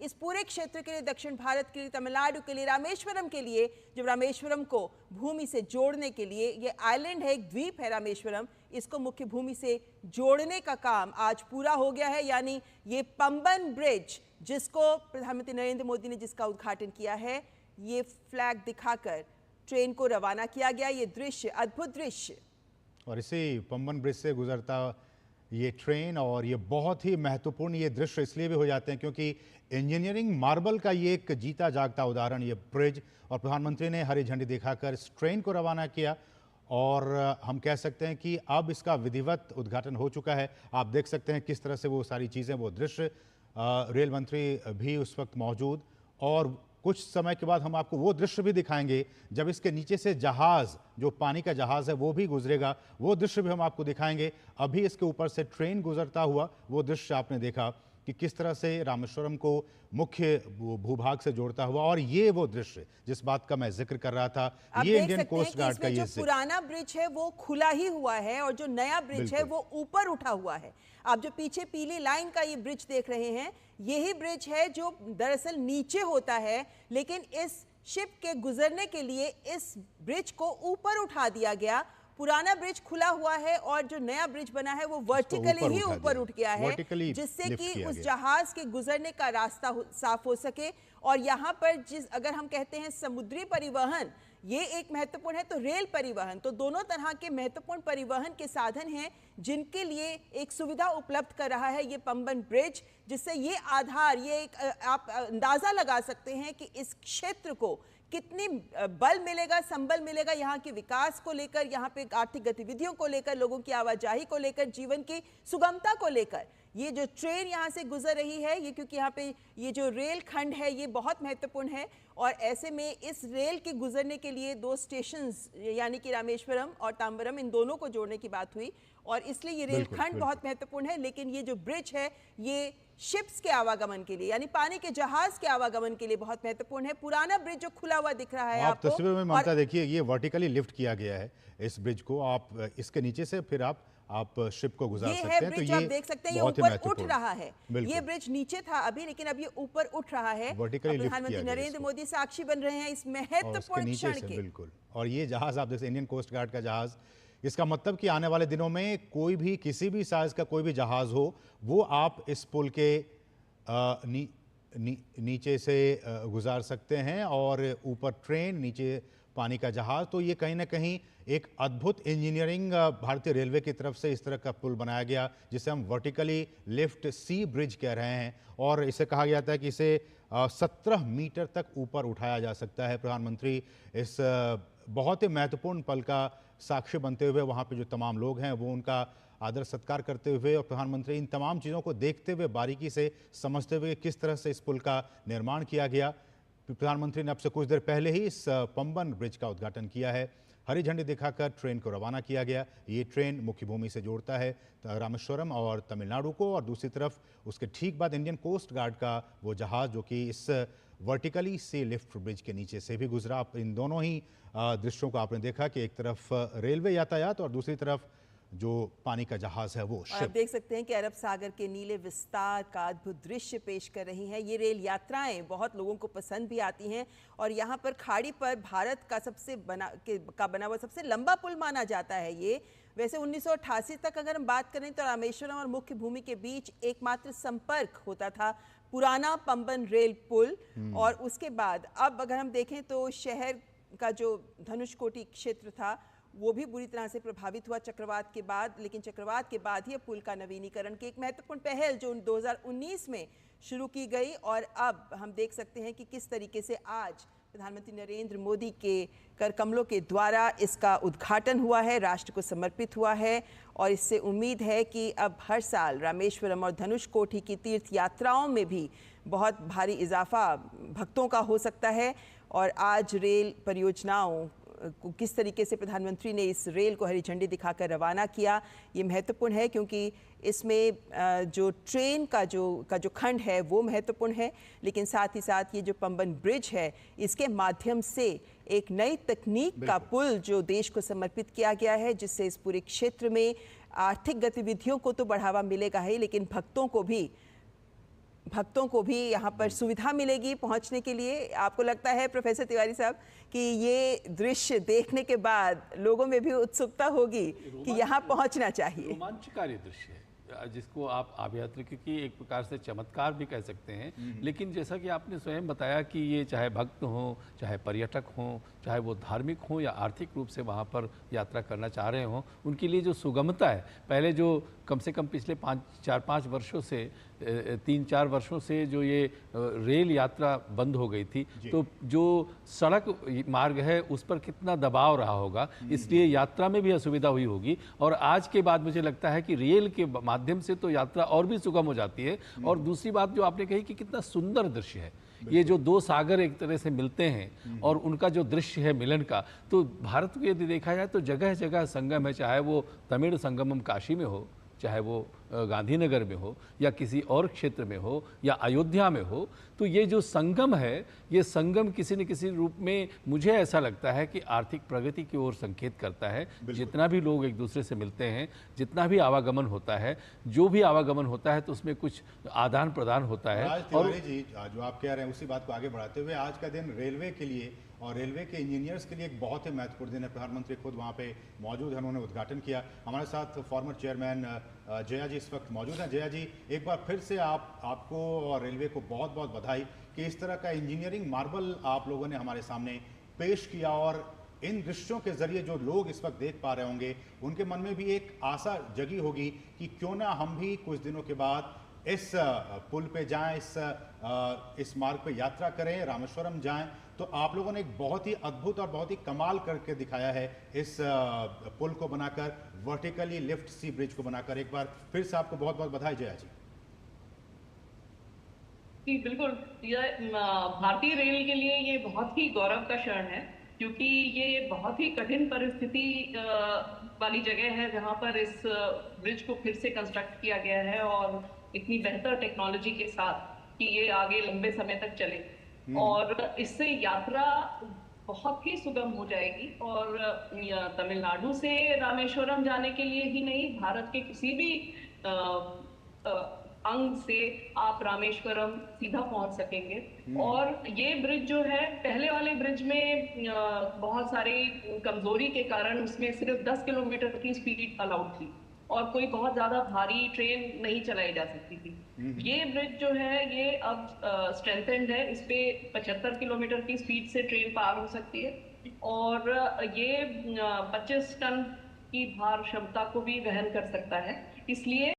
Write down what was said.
इस पूरे क्षेत्र के लिए, दक्षिण भारत के लिए, तमिलनाडु के लिए, रामेश्वरम के लिए, जब रामेश्वरम को भूमि से जोड़ने के लिए, ये आइलैंड है, एक द्वीप है रामेश्वरम, इसको मुख्य भूमि से जोड़ने का काम आज पूरा हो गया है। यानी ये पंबन ब्रिज, जिसको प्रधानमंत्री नरेंद्र मोदी ने जिसका उद्घाटन किया है, ये फ्लैग दिखाकर ट्रेन को रवाना किया गया। ये दृश्य, अद्भुत दृश्य। और इसी पंबन ब्रिज से गुजरता ये ट्रेन, और ये बहुत ही महत्वपूर्ण ये दृश्य इसलिए भी हो जाते हैं क्योंकि इंजीनियरिंग मार्बल का ये एक जीता जागता उदाहरण ये ब्रिज, और प्रधानमंत्री ने हरी झंडी दिखाकर इस ट्रेन को रवाना किया। और हम कह सकते हैं कि अब इसका विधिवत उद्घाटन हो चुका है। आप देख सकते हैं किस तरह से वो सारी चीज़ें, वो दृश्य, रेल मंत्री भी उस वक्त मौजूद, और कुछ समय के बाद हम आपको वो दृश्य भी दिखाएंगे जब इसके नीचे से जहाज़, जो पानी का जहाज़ है, वो भी गुजरेगा। वो दृश्य भी हम आपको दिखाएंगे। अभी इसके ऊपर से ट्रेन गुजरता हुआ वो दृश्य आपने देखा कि किस तरह से रामेश्वरम को मुख्य भूभाग से जोड़ता हुआ, और ये वो दृश्य जिस बात का मैं जिक्र कर रहा था, ये इंडियन कोस्ट गार्ड का ये पुराना ब्रिज है वो खुला ही हुआ है और जो नया ब्रिज है वो ऊपर उठा हुआ है। आप जो पीछे पीली लाइन का ये ब्रिज देख रहे हैं, यही ब्रिज है जो दरअसल नीचे होता है, लेकिन इस शिप के गुजरने के लिए इस ब्रिज को ऊपर उठा दिया गया। पुराना ब्रिज खुला हुआ है और जो नया ब्रिज बना है वो वर्टिकली ही ऊपर उठ गया है, जिससे कि उस जहाज के गुजरने का रास्ता साफ हो सके। और यहाँ पर अगर हम कहते हैं समुद्री परिवहन ये एक महत्वपूर्ण है, तो रेल परिवहन, तो दोनों तरह के महत्वपूर्ण परिवहन के साधन हैं जिनके लिए एक सुविधा उपलब्ध कर रहा है ये पंबन ब्रिज, जिससे ये आधार, ये एक आप अंदाजा लगा सकते हैं कि इस क्षेत्र को कितनी बल मिलेगा, संबल मिलेगा यहाँ के विकास को लेकर, यहाँ पे आर्थिक गतिविधियों को लेकर, लोगों की आवाजाही को लेकर, जीवन की सुगमता को लेकर। ये जो ट्रेन यहाँ से गुजर रही है, ये क्योंकि यहाँ पे ये जो रेल खंड है ये बहुत महत्वपूर्ण है, और ऐसे में इस रेल के गुजरने के लिए दो स्टेशंस यानी कि रामेश्वरम और तांबरम, इन दोनों को जोड़ने की बात हुई, और इसलिए ये रेल खंड बहुत महत्वपूर्ण है। लेकिन ये जो ब्रिज है ये शिप्स के आवागमन के लिए, यानी पानी के जहाज के आवागमन के लिए बहुत महत्वपूर्ण है। पुराना ब्रिज जो खुला हुआ दिख रहा है आप तस्वीर में ममता देखिए, ये वर्टिकली लिफ्ट किया गया है इस ब्रिज को। आप इसके नीचे से फिर आप शिप को गुजार सकते हैं। तो ये आप देख सकते हैं, ये ऊपर उठ रहा है। ये ब्रिज नीचे था अभी, लेकिन अब ये ऊपर उठ रहा है। प्रधानमंत्री नरेंद्र मोदी साक्षी बन रहे हैं इस महत्वपूर्ण क्षण के। बिल्कुल। और ये जहाज आप देखते हैं, इंडियन कोस्ट गार्ड का जहाज, इसका मतलब कि आने वाले दिनों में कोई भी, किसी भी साइज का कोई भी जहाज हो, वो आप इस पुल के नीचे से गुजार सकते हैं, और ऊपर ट्रेन, नीचे पानी का जहाज। तो ये कहीं ना कहीं एक अद्भुत इंजीनियरिंग भारतीय रेलवे की तरफ से इस तरह का पुल बनाया गया, जिसे हम वर्टिकली लिफ्ट सी ब्रिज कह रहे हैं, और इसे कहा गया था कि इसे 17 मीटर तक ऊपर उठाया जा सकता है। प्रधानमंत्री इस बहुत ही महत्वपूर्ण पल का साक्षी बनते हुए वहाँ पे जो तमाम लोग हैं वो उनका आदर सत्कार करते हुए, और प्रधानमंत्री इन तमाम चीज़ों को देखते हुए, बारीकी से समझते हुए किस तरह से इस पुल का निर्माण किया गया। प्रधानमंत्री ने अब से कुछ देर पहले ही इस पंबन ब्रिज का उद्घाटन किया है। हरी झंडी दिखाकर ट्रेन को रवाना किया गया। ये ट्रेन मुख्य भूमि से जोड़ता है रामेश्वरम और तमिलनाडु को, और दूसरी तरफ उसके ठीक बाद इंडियन कोस्ट गार्ड का वो जहाज़ जो कि इस वर्टिकली सी लिफ्ट ब्रिज के नीचे से भी गुजरा। इन दोनों ही दृश्यों को आपने देखा कि एक तरफ रेलवे यातायात और दूसरी तरफ जो पानी का जहाज है वो शिप। आप देख सकते हैं कि अरब सागर के नीले विस्तार का अद्भुत दृश्य पेश कर रही हैं। ये रेल यात्राएं बहुत लोगों को पसंद भी आती हैं, और यहाँ पर खाड़ी पर भारत का बना हुआ सबसे लंबा पुल माना जाता है ये। वैसे 1988 तक अगर हम बात करें तो रामेश्वरम और मुख्य भूमि के बीच एकमात्र संपर्क होता था पुराना पंबन रेल पुल, और उसके बाद अब अगर हम देखें तो शहर का जो धनुषकोटी क्षेत्र था वो भी बुरी तरह से प्रभावित हुआ चक्रवात के बाद। लेकिन चक्रवात के बाद ही पुल का नवीनीकरण की एक महत्वपूर्ण पहल जो 2019 में शुरू की गई, और अब हम देख सकते हैं कि किस तरीके से आज प्रधानमंत्री नरेंद्र मोदी के कर कमलों के द्वारा इसका उद्घाटन हुआ है, राष्ट्र को समर्पित हुआ है। और इससे उम्मीद है कि अब हर साल रामेश्वरम और धनुषकोटी की तीर्थ यात्राओं में भी बहुत भारी इजाफा भक्तों का हो सकता है। और आज रेल परियोजनाओं किस तरीके से प्रधानमंत्री ने इस रेल को हरी झंडी दिखाकर रवाना किया, ये महत्वपूर्ण है, क्योंकि इसमें जो ट्रेन का जो खंड है वो महत्वपूर्ण है, लेकिन साथ ही साथ ये जो पंबन ब्रिज है इसके माध्यम से एक नई तकनीक का पुल जो देश को समर्पित किया गया है, जिससे इस पूरे क्षेत्र में आर्थिक गतिविधियों को तो बढ़ावा मिलेगा ही, लेकिन भक्तों को भी भक्तों को भी यहाँ पर सुविधा मिलेगी पहुँचने के लिए। आपको लगता है प्रोफेसर तिवारी साहब कि ये दृश्य देखने के बाद लोगों में भी उत्सुकता होगी कि यहाँ पहुँचना चाहिए? रोमांचकारी दृश्य है जिसको आप अभियांत्रिकी की एक प्रकार से चमत्कार भी कह सकते हैं। लेकिन जैसा कि आपने स्वयं बताया कि ये चाहे भक्त हों, चाहे पर्यटक हों, चाहे वो धार्मिक हों या आर्थिक रूप से वहाँ पर यात्रा करना चाह रहे हों, उनके लिए जो सुगमता है, पहले जो कम से कम पिछले 4-5 वर्षों से 3-4 वर्षों से जो ये रेल यात्रा बंद हो गई थी, तो जो सड़क मार्ग है उस पर कितना दबाव रहा होगा, इसलिए यात्रा में भी असुविधा हुई होगी। और आज के बाद मुझे लगता है कि रेल के माध्यम से तो यात्रा और भी सुगम हो जाती है। और दूसरी बात जो आपने कही कि कितना सुंदर दृश्य है, ये जो दो सागर एक तरह से मिलते हैं और उनका जो दृश्य है मिलन का, तो भारत को यदि देखा जाए तो जगह जगह संगम है, चाहे वो तमिल संगमम काशी में हो, चाहे वो गांधीनगर में हो या किसी और क्षेत्र में हो या अयोध्या में हो। तो ये जो संगम है, ये संगम किसी न किसी रूप में मुझे ऐसा लगता है कि आर्थिक प्रगति की ओर संकेत करता है। जितना भी लोग एक दूसरे से मिलते हैं, जितना भी आवागमन होता है, जो भी आवागमन होता है, तो उसमें कुछ आदान प्रदान होता है। और जी जो आप कह रहे हैं उसी बात को आगे बढ़ाते हुए, आज का दिन रेलवे के लिए और रेलवे के इंजीनियर्स के लिए एक बहुत ही महत्वपूर्ण दिन है। प्रधानमंत्री खुद वहाँ पे मौजूद हैं, उन्होंने उद्घाटन किया। हमारे साथ फॉर्मर चेयरमैन जया जी इस वक्त मौजूद हैं। जया जी, एक बार फिर से आपको और रेलवे को बहुत बहुत बधाई कि इस तरह का इंजीनियरिंग मार्बल आप लोगों ने हमारे सामने पेश किया। और इन दृश्यों के जरिए जो लोग इस वक्त देख पा रहे होंगे, उनके मन में भी एक आशा जगी होगी कि क्यों ना हम भी कुछ दिनों के बाद इस पुल पे जाएं, इस मार्ग पे यात्रा करें, रामेश्वरम जाएं। तो आप लोगों ने एक बहुत ही अद्भुत और बहुत ही कमाल करके दिखाया है इस पुल को बनाकर, वर्टिकली लिफ्ट सी ब्रिज को बनाकर। एक बार फिर से आपको बहुत बहुत बधाई जया जी। जी बिल्कुल, भारतीय रेल के लिए ये बहुत ही गौरव का क्षण है, क्योंकि ये बहुत ही कठिन परिस्थिति वाली जगह है जहां पर इस ब्रिज को फिर से कंस्ट्रक्ट किया गया है और इतनी बेहतर टेक्नोलॉजी के साथ कि ये आगे लंबे समय तक चले। और इससे यात्रा बहुत ही सुगम हो जाएगी। और तमिलनाडु से रामेश्वरम जाने के लिए ही नहीं, भारत के किसी भी अंग से आप रामेश्वरम सीधा पहुंच सकेंगे। और ये ब्रिज जो है, पहले वाले ब्रिज में बहुत सारी कमजोरी के कारण उसमें सिर्फ 10 किलोमीटर की स्पीड अलाउड थी और कोई बहुत ज्यादा भारी ट्रेन नहीं चलाई जा सकती थी। ये ब्रिज जो है ये अब स्ट्रेंथेंड है, इस पे 75 किलोमीटर की स्पीड से ट्रेन पार हो सकती है और ये 25 टन की भार क्षमता को भी वहन कर सकता है। इसलिए